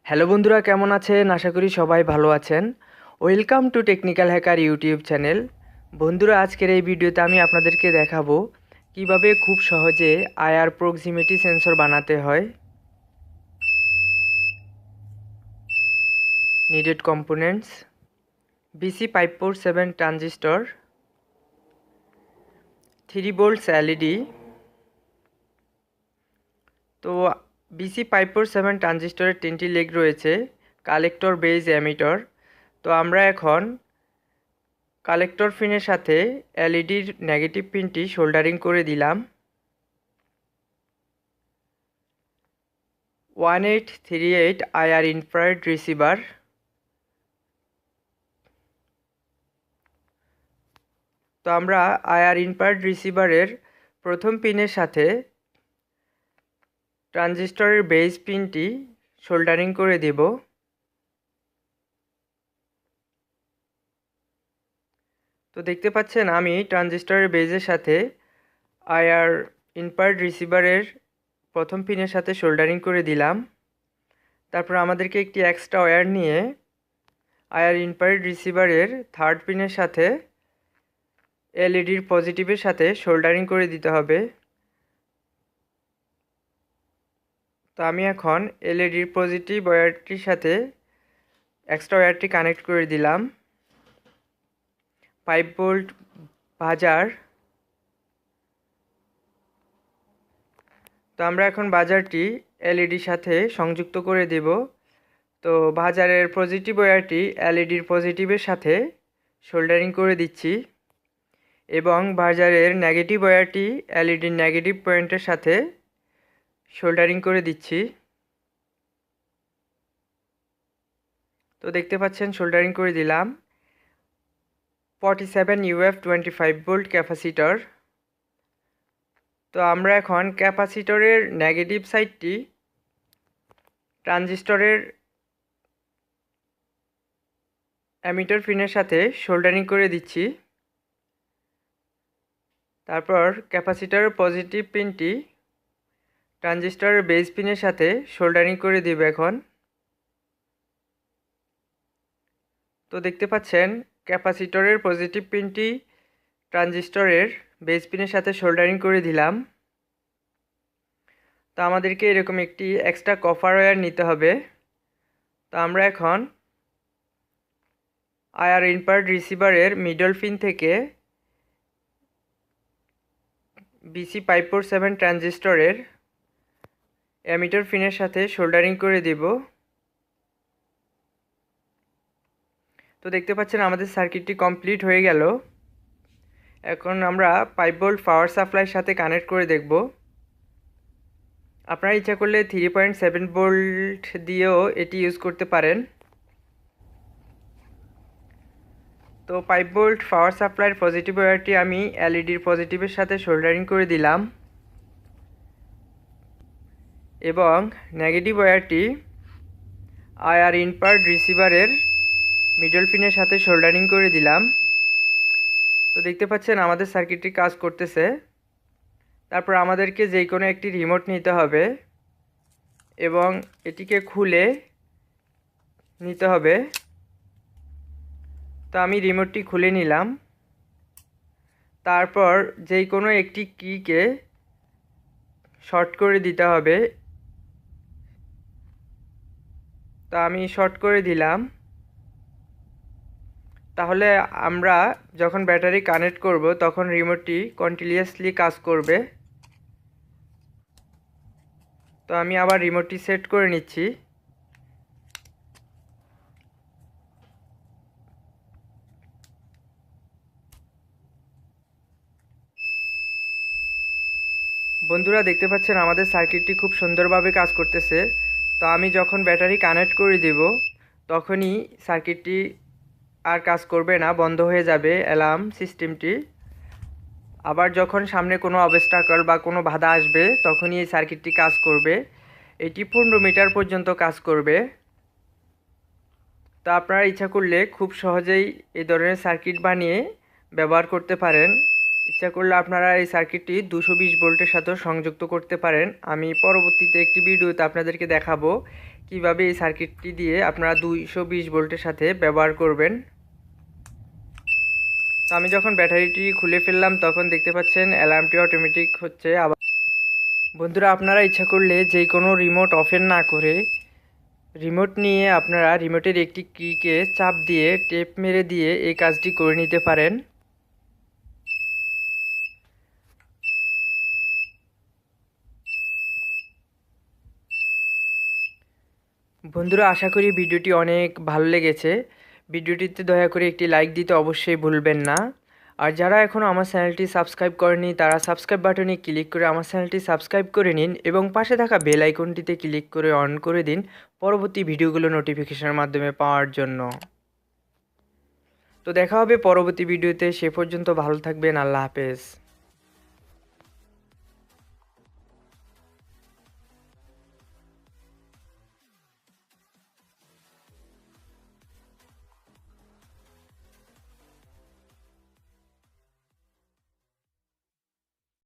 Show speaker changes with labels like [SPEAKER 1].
[SPEAKER 1] Hello বন্ধুরা, কেমন আছেন? আশা করি সবাই ভালো আছেন। Welcome to technical hacker YouTube channel. বন্ধুরা, আজকের এই ভিডিওতে আমি আপনাদেরকে দেখাবো কিভাবে খুব সহজে আইআর প্রক্সিমিটি সেন্সর বানাতে হয়। Needed components: BC547 transistor, 3 volts LED. তো BC547 ট্রানজিস্টরের 3টি লেগ রয়েছে: কালেক্টর, বেজ, এমিটর। তো আমরা এখন কালেক্টর পিনের সাথে এলইডির নেগেটিভ পিনটি সোল্ডারিং করে দিলাম। 1838 আইআর ইনফ্রারেড রিসিভার। তো আমরা আইআর ইনফ্রারেড রিসিভারের প্রথম পিনের সাথে ট্রানজিস্টরের বেজ পিনটি সোল্ডারিং করে দেব। তো দেখতে পাচ্ছেন আমি ট্রানজিস্টরের বেজের সাথে আইআর ইনফ্রারেড রিসিভারের প্রথম পিনের সাথে সোল্ডারিং করে দিলাম। তারপর আমাদেরকে একটি এক্সট্রা ওয়্যার নিয়ে আইআর ইনফ্রারেড রিসিভারের থার্ড পিনের সাথে এলইডির পজিটিভের সাথে সোল্ডারিং করে দিতে হবে। তো আমি এখন এলইডির পজিটিভ ওয়্যারটির সাথে এক্সট্রা ওয়্যারটি কানেক্ট করে দিলাম। 5 ভোল্ট বাজার। তো আমরা এখন বাজারটি এলইডির সাথে সংযুক্ত করে দেব। তো বাজারের পজিটিভ ওয়্যারটি এলইডির পজিটিভের সাথে সোল্ডারিং করে দিচ্ছি এবং বাজারের নেগেটিভ ওয়্যারটি এলইডির নেগেটিভ পয়েন্টের সাথে সোল্ডারিং করে দিচ্ছি। তো দেখতে পাচ্ছেন সোল্ডারিং করে দিলাম। 47 UF 25 ভোল্ট ক্যাপাসিটর। তো আমরা এখন ক্যাপাসিটরের নেগেটিভ সাইডটি ট্রানজিস্টরের এমিটার পিনের সাথে সোল্ডারিং করে দিচ্ছি। তারপর ক্যাপাসিটরের পজিটিভ পিনটি ট্রানজিস্টরের বেজ পিনের সাথে সোল্ডারিং করে দেব এখন। তো দেখতে পাচ্ছেন ক্যাপাসিটরের পজিটিভ পিনটি ট্রানজিস্টরের বেজ পিনের সাথে সোল্ডারিং করে দিলাম। তো আমাদেরকে এরকম একটি এক্সট্রা কপার ওয়্যার নিতে হবে। তো আমরা এখন আইআর ইনফ্রারেড রিসিভারের মিডল পিন থেকে BC547 ট্রানজিস্টরের এমিটার পিনের সাথে সোল্ডারিং করে দেব। তো দেখতে পাচ্ছেন আমাদের সার্কিটটি কমপ্লিট হয়ে গেল। এখন আমরা 5 ভোল্ট পাওয়ার সাপ্লাইয়ের সাথে কানেক্ট করে দেখব। আপনারা ইচ্ছা করলে 3.7 ভোল্ট দিয়েও এটি ইউজ করতে পারেন। তো 5 ভোল্ট পাওয়ার সাপ্লাইয়ের পজিটিভ ওয়্যারটি আমি এলইডির পজিটিভের সাথে সোল্ডারিং করে দিলাম এবং নেগেটিভ ওয়্যারটি আইআর ইনফ্রারেড রিসিভারের মিডল পিনের সাথে সোল্ডারিং করে দিলাম। তো দেখতে পাচ্ছেন আমাদের সার্কিটটি কাজ করতেছে। তারপর আমাদেরকে যে কোনো একটি রিমোট নিতে হবে এবং এটিকে খুলে নিতে হবে। তো আমি রিমোটটি খুলে নিলাম। তারপর যে কোনো একটি কিকে শর্ট করে দিতে হবে। তো আমি শর্ট করে দিলাম। তাহলে আমরা যখন ব্যাটারি কানেক্ট করব তখন রিমোটটি কন্টিনিউয়াসলি কাজ করবে। তো আমি আবার রিমোটটি সেট করে নিচ্ছি। বন্ধুরা, দেখতে পাচ্ছেন আমাদের সার্কিটটি খুব সুন্দরভাবে কাজ করতেছে। তো আমি যখন ব্যাটারি কানেক্ট করে দেব তখনই সার্কিটটি আর কাজ করবে না, বন্ধ হয়ে যাবে অ্যালার্ম সিস্টেমটি। আবার যখন সামনে কোনো অবস্টাকল বা কোনো বাধা আসবে তখনই এই সার্কিটটি কাজ করবে। এটি 15 মিটার পর্যন্ত কাজ করবে। তো আপনারা ইচ্ছা করলে খুব সহজেই এই ধরনের সার্কিট বানিয়ে ব্যবহার করতে পারেন। ইচ্ছা করলে আপনারা এই সার্কিটটি 220 ভোল্টের সাথেও সংযুক্ত করতে পারেন। আমি পরবর্তীতে একটি ভিডিওতে আপনাদেরকে দেখাবো কিভাবে এই সার্কিটটি দিয়ে আপনারা 220 ভোল্টের সাথে ব্যবহার করবেন। তো আমি যখন ব্যাটারিটি খুলে ফেললাম তখন দেখতে পাচ্ছেন অ্যালার্মটি অটোমেটিক হচ্ছে। আবার বন্ধুরা, আপনারা ইচ্ছা করলে যে কোনো রিমোট অফেন না করে রিমোট নিয়ে আপনারা রিমোটের একটি কিকে চাপ দিয়ে টেপ মেরে দিয়ে এই কাজটি করে নিতে পারেন। বন্ধুরা, আশা করি ভিডিওটি অনেক ভালো লেগেছে। ভিডিওটিতে দয়া করে একটি লাইক দিতে অবশ্যই ভুলবেন না। আর যারা এখনও আমার চ্যানেলটি সাবস্ক্রাইব করেনি তারা সাবস্ক্রাইব বাটনে ক্লিক করে আমার চ্যানেলটি সাবস্ক্রাইব করে নিন এবং পাশে থাকা বেল আইকনটিতে ক্লিক করে অন করে দিন পরবর্তী ভিডিওগুলো নোটিফিকেশনের মাধ্যমে পাওয়ার জন্য। তো দেখা হবে পরবর্তী ভিডিওতে, সে পর্যন্ত ভালো থাকবেন। আল্লাহ হাফেজ।